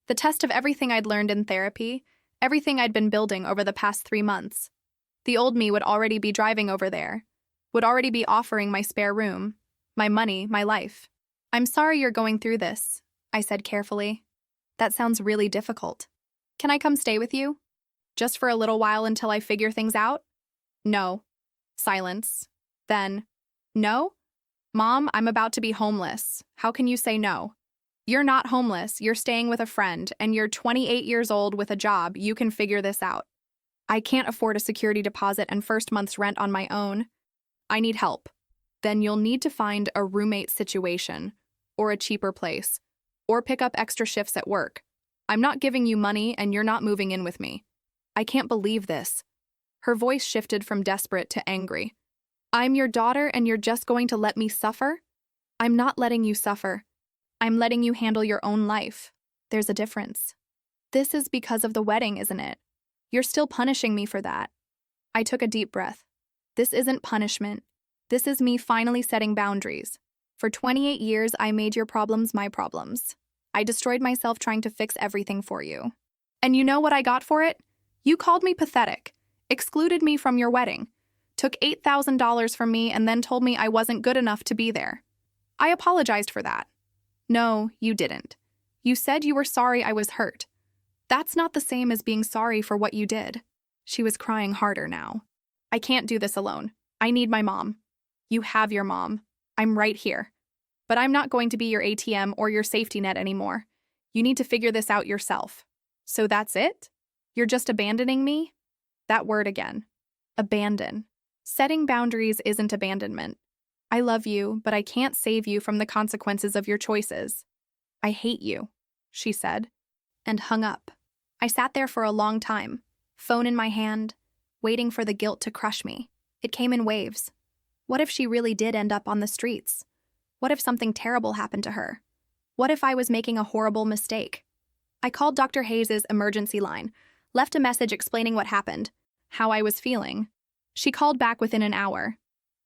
the test of everything I'd learned in therapy, everything I'd been building over the past 3 months. The old me would already be driving over there, would already be offering my spare room, my money, my life. I'm sorry you're going through this, I said carefully. That sounds really difficult. Can I come stay with you? Just for a little while until I figure things out? No. Silence. Then, no? Mom, I'm about to be homeless. How can you say no? You're not homeless. You're staying with a friend, and you're 28 years old with a job. You can figure this out. I can't afford a security deposit and first month's rent on my own. I need help. Then you'll need to find a roommate situation, or a cheaper place, or pick up extra shifts at work. I'm not giving you money, and you're not moving in with me. I can't believe this. Her voice shifted from desperate to angry. I'm your daughter, and you're just going to let me suffer? I'm not letting you suffer. I'm letting you handle your own life. There's a difference. This is because of the wedding, isn't it? You're still punishing me for that. I took a deep breath. This isn't punishment. This is me finally setting boundaries. For 28 years, I made your problems my problems. I destroyed myself trying to fix everything for you. And you know what I got for it? You called me pathetic, excluded me from your wedding, took $8,000 from me, and then told me I wasn't good enough to be there. I apologized for that. No, you didn't. You said you were sorry I was hurt. That's not the same as being sorry for what you did. She was crying harder now. I can't do this alone. I need my mom. You have your mom. I'm right here. But I'm not going to be your ATM or your safety net anymore. You need to figure this out yourself. So that's it? You're just abandoning me? That word again. Abandon. Setting boundaries isn't abandonment. I love you, but I can't save you from the consequences of your choices. I hate you, she said, and hung up. I sat there for a long time, phone in my hand, waiting for the guilt to crush me. It came in waves. What if she really did end up on the streets? What if something terrible happened to her? What if I was making a horrible mistake? I called Dr. Hayes' emergency line, left a message explaining what happened, how I was feeling. She called back within an hour.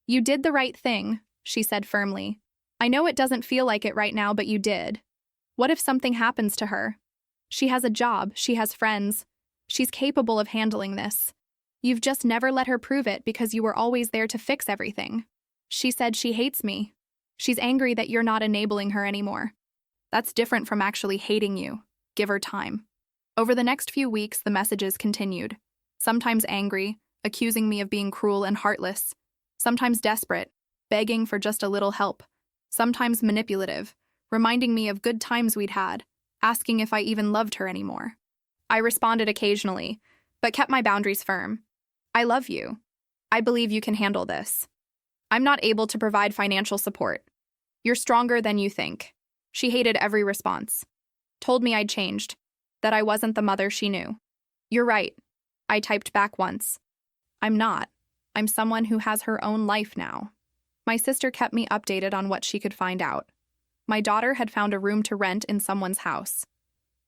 You did the right thing, she said firmly. I know it doesn't feel like it right now, but you did. What if something happens to her? She has a job, she has friends. She's capable of handling this. You've just never let her prove it because you were always there to fix everything. She said she hates me. She's angry that you're not enabling her anymore. That's different from actually hating you. Give her time. Over the next few weeks, the messages continued. Sometimes angry, accusing me of being cruel and heartless. sometimes desperate, begging for just a little help, sometimes manipulative, reminding me of good times we'd had, asking if I even loved her anymore. I responded occasionally, but kept my boundaries firm. I love you. I believe you can handle this. I'm not able to provide financial support. You're stronger than you think. She hated every response. Told me I'd changed, that I wasn't the mother she knew. You're right, I typed back once. I'm not. I'm someone who has her own life now. My sister kept me updated on what she could find out. My daughter had found a room to rent in someone's house.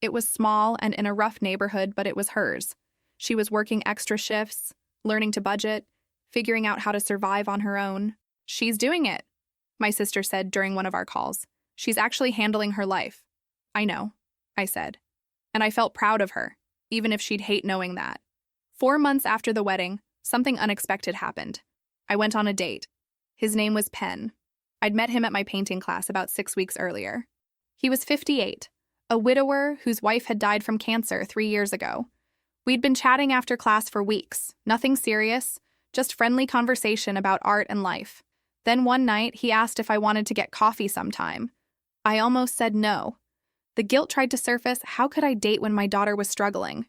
It was small and in a rough neighborhood, but it was hers. She was working extra shifts, learning to budget, figuring out how to survive on her own. She's doing it, my sister said during one of our calls. She's actually handling her life. I know, I said. And I felt proud of her, even if she'd hate knowing that. 4 months after the wedding, something unexpected happened. I went on a date. His name was Penn. I'd met him at my painting class about 6 weeks earlier. He was 58, a widower whose wife had died from cancer 3 years ago. We'd been chatting after class for weeks, nothing serious, just friendly conversation about art and life. Then one night, he asked if I wanted to get coffee sometime. I almost said no. The guilt tried to surface. How could I date when my daughter was struggling?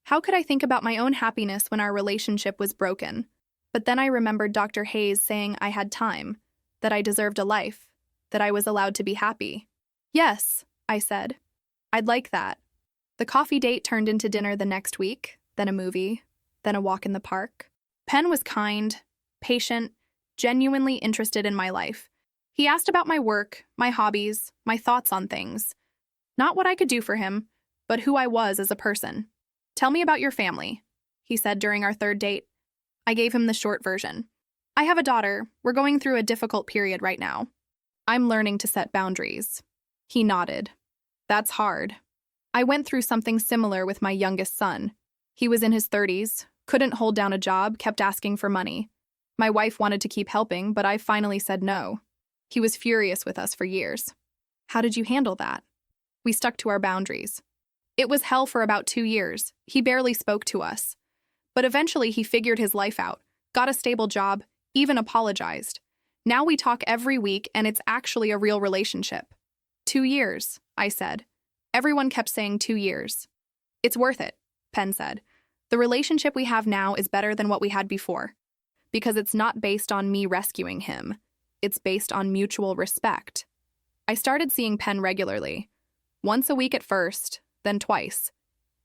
How could I think about my own happiness when our relationship was broken? But then I remembered Dr. Hayes saying I had time, that I deserved a life, that I was allowed to be happy. Yes, I said. I'd like that. The coffee date turned into dinner the next week, then a movie, then a walk in the park. Penn was kind, patient, genuinely interested in my life. He asked about my work, my hobbies, my thoughts on things. Not what I could do for him, but who I was as a person. Tell me about your family, he said during our third date. I gave him the short version. I have a daughter. We're going through a difficult period right now. I'm learning to set boundaries. He nodded. That's hard. I went through something similar with my youngest son. He was in his 30s, couldn't hold down a job, kept asking for money. My wife wanted to keep helping, but I finally said no. He was furious with us for years. How did you handle that? We stuck to our boundaries. It was hell for about 2 years. He barely spoke to us. But eventually he figured his life out, got a stable job, even apologized. Now we talk every week and it's actually a real relationship. 2 years, I said. Everyone kept saying 2 years. It's worth it, Penn said. The relationship we have now is better than what we had before. Because it's not based on me rescuing him. It's based on mutual respect. I started seeing Penn regularly. Once a week at first, then twice.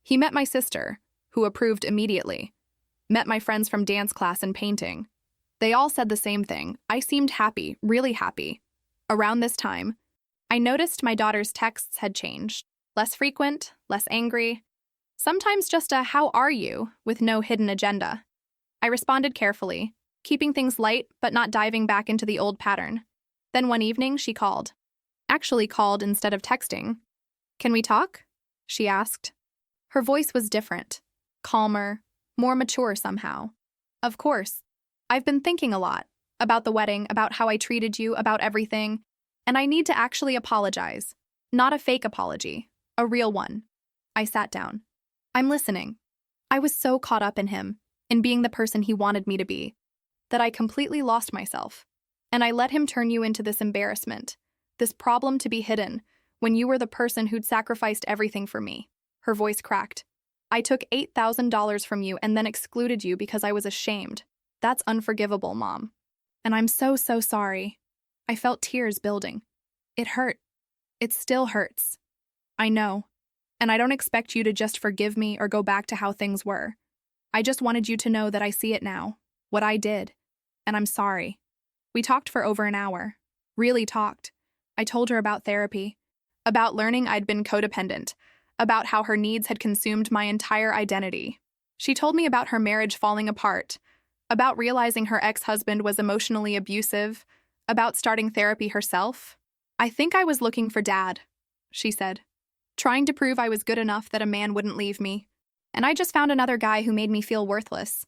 He met my sister, who approved immediately. Met my friends from dance class and painting. They all said the same thing. I seemed happy, really happy. Around this time, I noticed my daughter's texts had changed. Less frequent, less angry. Sometimes just a "how are you?" with no hidden agenda. I responded carefully, keeping things light but not diving back into the old pattern. Then one evening, she called. Actually called instead of texting. "Can we talk?" she asked. Her voice was different, calmer, more mature somehow. Of course. I've been thinking a lot about the wedding, about how I treated you, about everything, and I need to actually apologize. Not a fake apology, a real one. I sat down. I'm listening. I was so caught up in him, in being the person he wanted me to be, that I completely lost myself. And I let him turn you into this embarrassment, this problem to be hidden, when you were the person who'd sacrificed everything for me. Her voice cracked. I took $8,000 from you and then excluded you because I was ashamed. That's unforgivable, Mom. And I'm so sorry. I felt tears building. It hurt. It still hurts. I know. And I don't expect you to just forgive me or go back to how things were. I just wanted you to know that I see it now, what I did. And I'm sorry. We talked for over an hour. Really talked. I told her about therapy, about learning I'd been codependent, about how her needs had consumed my entire identity. She told me about her marriage falling apart, about realizing her ex-husband was emotionally abusive, about starting therapy herself. I think I was looking for Dad, she said, trying to prove I was good enough that a man wouldn't leave me. And I just found another guy who made me feel worthless.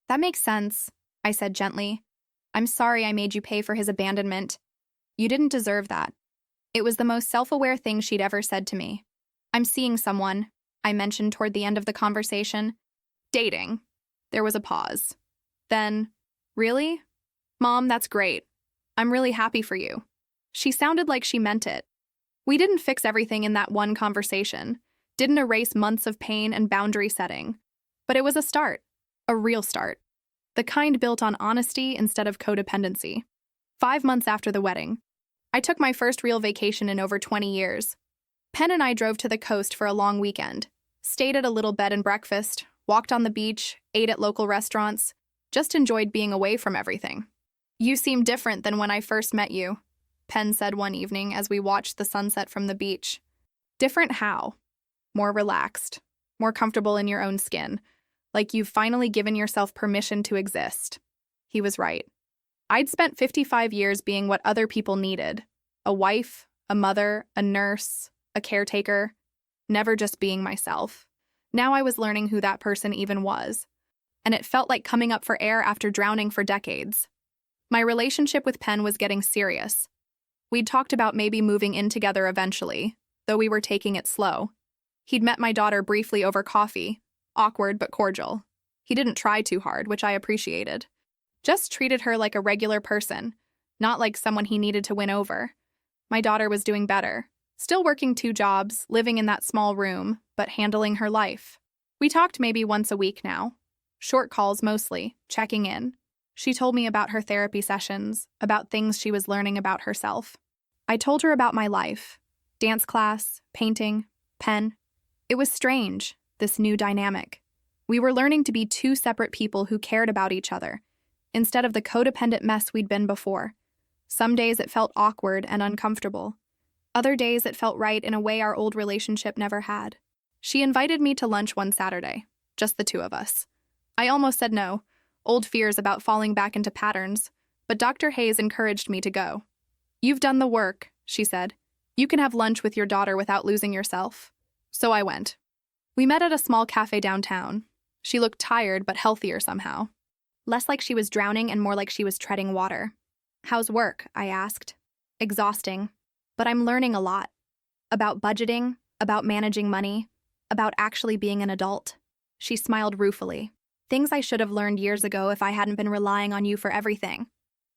That makes sense, I said gently. I'm sorry I made you pay for his abandonment. You didn't deserve that. It was the most self-aware thing she'd ever said to me. I'm seeing someone, I mentioned toward the end of the conversation. Dating. There was a pause. Then, really? Mom, that's great. I'm really happy for you. She sounded like she meant it. We didn't fix everything in that one conversation, didn't erase months of pain and boundary setting, but it was a start, a real start, the kind built on honesty instead of codependency. 5 months after the wedding, I took my first real vacation in over 20 years. Penn and I drove to the coast for a long weekend, stayed at a little bed and breakfast, walked on the beach, ate at local restaurants, just enjoyed being away from everything. You seem different than when I first met you, Penn said one evening as we watched the sunset from the beach. Different how? More relaxed, more comfortable in your own skin, like you've finally given yourself permission to exist. He was right. I'd spent 55 years being what other people needed, a wife, a mother, a nurse, a caretaker, never just being myself. Now I was learning who that person even was, and it felt like coming up for air after drowning for decades. My relationship with Penn was getting serious. We'd talked about maybe moving in together eventually, though we were taking it slow. He'd met my daughter briefly over coffee, awkward but cordial. He didn't try too hard, which I appreciated. Just treated her like a regular person, not like someone he needed to win over. My daughter was doing better, still working 2 jobs, living in that small room, but handling her life. We talked maybe once a week now. Short calls mostly, checking in. She told me about her therapy sessions, about things she was learning about herself. I told her about my life, dance class, painting, Penn. It was strange, this new dynamic. We were learning to be 2 separate people who cared about each other, instead of the codependent mess we'd been before. Some days it felt awkward and uncomfortable. Other days it felt right in a way our old relationship never had. She invited me to lunch one Saturday, just the 2 of us. I almost said no, old fears about falling back into patterns, but Dr. Hayes encouraged me to go. "You've done the work," she said. "You can have lunch with your daughter without losing yourself." So I went. We met at a small cafe downtown. She looked tired but healthier somehow. Less like she was drowning and more like she was treading water. "How's work?" I asked. "Exhausting, but I'm learning a lot. About budgeting, about managing money, about actually being an adult." She smiled ruefully. "Things I should have learned years ago if I hadn't been relying on you for everything.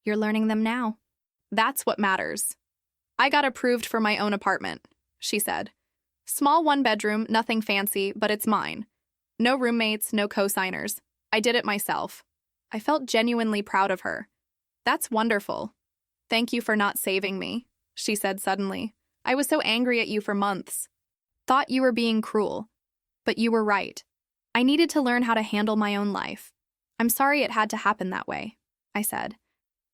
You're learning them now." "That's what matters." "I got approved for my own apartment," she said. "Small 1-bedroom, nothing fancy, but it's mine. No roommates, no co-signers. I did it myself." I felt genuinely proud of her. "That's wonderful. Thank you for not saving me," she said suddenly. "I was so angry at you for months. Thought you were being cruel. But you were right. I needed to learn how to handle my own life. I'm sorry it had to happen that way," I said.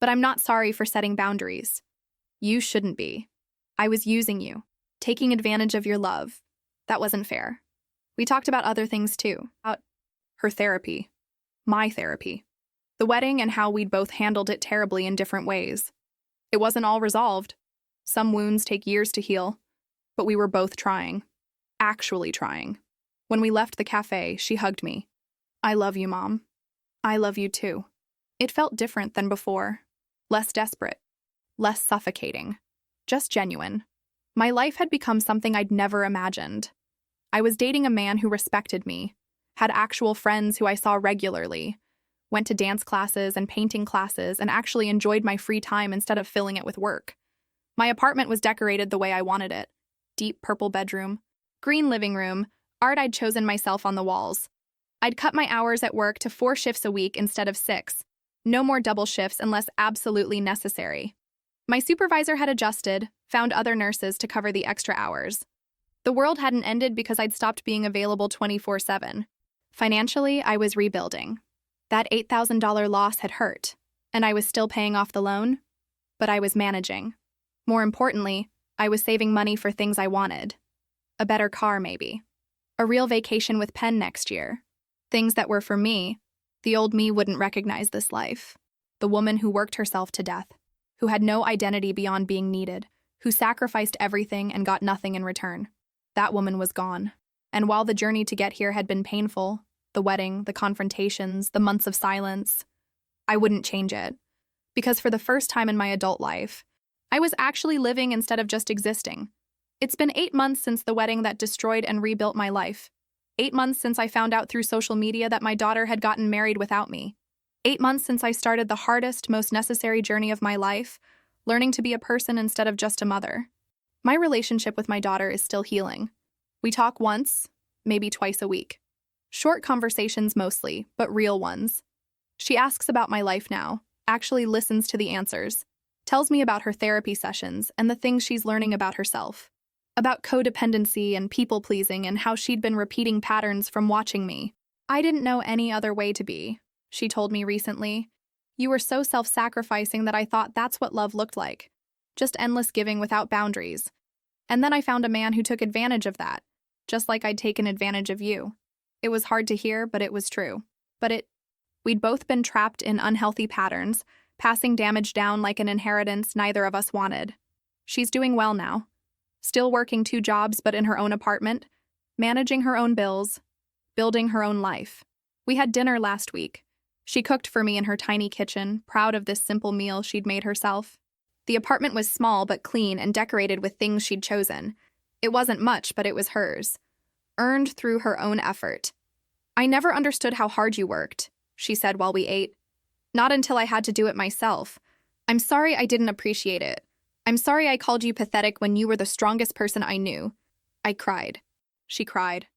"But I'm not sorry for setting boundaries. You shouldn't be. I was using you, taking advantage of your love. That wasn't fair." We talked about other things too, about her therapy, my therapy, the wedding and how we'd both handled it terribly in different ways. It wasn't all resolved. Some wounds take years to heal, but we were both trying, actually trying. When we left the cafe, she hugged me. "I love you, Mom. I love you too." It felt different than before, less desperate, less suffocating, just genuine. My life had become something I'd never imagined. I was dating a man who respected me, had actual friends who I saw regularly, went to dance classes and painting classes, and actually enjoyed my free time instead of filling it with work. My apartment was decorated the way I wanted it. Deep purple bedroom, green living room, art I'd chosen myself on the walls. I'd cut my hours at work to 4 shifts a week instead of 6. No more double shifts unless absolutely necessary. My supervisor had adjusted, found other nurses to cover the extra hours. The world hadn't ended because I'd stopped being available 24/7. Financially, I was rebuilding. That $8,000 loss had hurt, and I was still paying off the loan, but I was managing. More importantly, I was saving money for things I wanted. A better car, maybe. A real vacation with Penn next year. Things that were for me. The old me wouldn't recognize this life. The woman who worked herself to death, who had no identity beyond being needed, who sacrificed everything and got nothing in return. That woman was gone. And while the journey to get here had been painful, the wedding, the confrontations, the months of silence, I wouldn't change it. Because for the first time in my adult life, I was actually living instead of just existing. It's been 8 months since the wedding that destroyed and rebuilt my life. 8 months since I found out through social media that my daughter had gotten married without me. 8 months since I started the hardest, most necessary journey of my life, learning to be a person instead of just a mother. My relationship with my daughter is still healing. We talk once, maybe twice a week. Short conversations mostly, but real ones. She asks about my life now, actually listens to the answers, tells me about her therapy sessions and the things she's learning about herself, about codependency and people-pleasing and how she'd been repeating patterns from watching me. "I didn't know any other way to be," she told me recently. "You were so self-sacrificing that I thought that's what love looked like. Just endless giving without boundaries. And then I found a man who took advantage of that, just like I'd taken advantage of you." It was hard to hear, but it was true. We'd both been trapped in unhealthy patterns, passing damage down like an inheritance neither of us wanted. She's doing well now. Still working 2 jobs but in her own apartment, managing her own bills, building her own life. We had dinner last week. She cooked for me in her tiny kitchen, proud of this simple meal she'd made herself. The apartment was small but clean and decorated with things she'd chosen. It wasn't much, but it was hers. Earned through her own effort. "I never understood how hard you worked," she said while we ate. "Not until I had to do it myself. I'm sorry I didn't appreciate it. I'm sorry I called you pathetic when you were the strongest person I knew." I cried. She cried.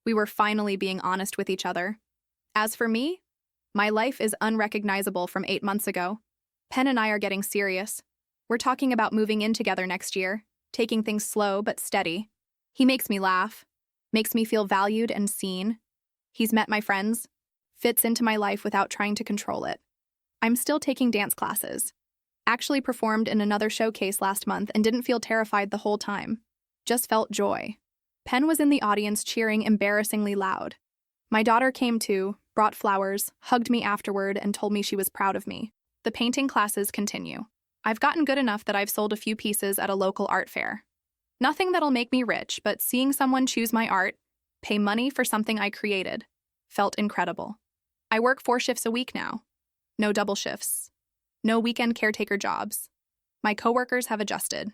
We were finally being honest with each other. As for me, my life is unrecognizable from 8 months ago. Penn and I are getting serious. We're talking about moving in together next year, taking things slow but steady. He makes me laugh, makes me feel valued and seen. He's met my friends, fits into my life without trying to control it. I'm still taking dance classes. Actually performed in another showcase last month and didn't feel terrified the whole time. Just felt joy. Penn was in the audience cheering embarrassingly loud. My daughter came too, brought flowers, hugged me afterward, and told me she was proud of me. The painting classes continue. I've gotten good enough that I've sold a few pieces at a local art fair. Nothing that'll make me rich, but seeing someone choose my art, pay money for something I created, felt incredible. I work 4 shifts a week now. No double shifts. No weekend caretaker jobs. My coworkers have adjusted.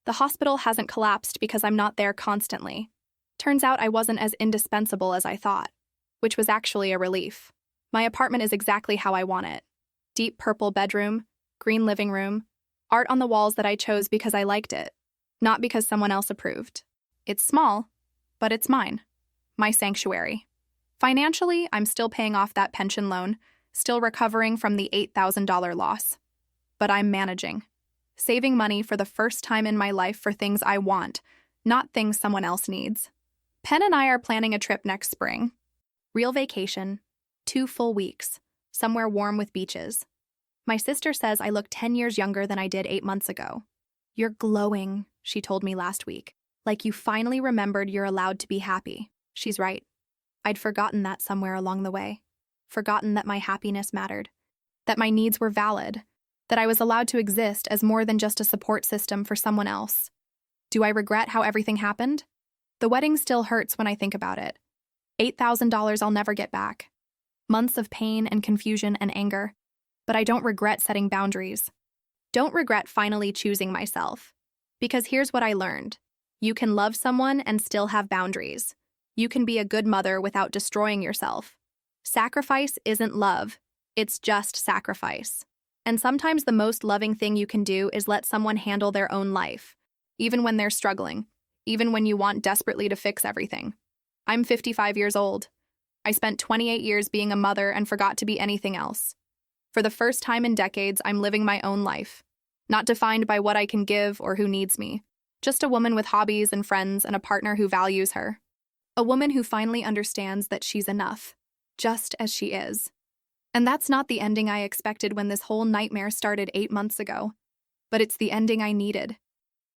The hospital hasn't collapsed because I'm not there constantly. Turns out I wasn't as indispensable as I thought, which was actually a relief. My apartment is exactly how I want it. Deep purple bedroom, green living room, art on the walls that I chose because I liked it, not because someone else approved. It's small, but it's mine. My sanctuary. Financially, I'm still paying off that pension loan, still recovering from the $8,000 loss. But I'm managing. Saving money for the first time in my life for things I want, not things someone else needs. Penn and I are planning a trip next spring. Real vacation, 2 full weeks, somewhere warm with beaches. My sister says I look 10 years younger than I did 8 months ago. "You're glowing," she told me last week. "Like you finally remembered you're allowed to be happy." She's right. I'd forgotten that somewhere along the way. Forgotten that my happiness mattered. That my needs were valid. That I was allowed to exist as more than just a support system for someone else. Do I regret how everything happened? The wedding still hurts when I think about it. $8,000 I'll never get back. Months of pain and confusion and anger. But I don't regret setting boundaries. Don't regret finally choosing myself. Because here's what I learned. You can love someone and still have boundaries. You can be a good mother without destroying yourself. Sacrifice isn't love. It's just sacrifice. And sometimes the most loving thing you can do is let someone handle their own life, even when they're struggling, even when you want desperately to fix everything. I'm 55 years old. I spent 28 years being a mother and forgot to be anything else. For the first time in decades, I'm living my own life, not defined by what I can give or who needs me. Just a woman with hobbies and friends and a partner who values her. A woman who finally understands that she's enough, just as she is. And that's not the ending I expected when this whole nightmare started 8 months ago. But it's the ending I needed.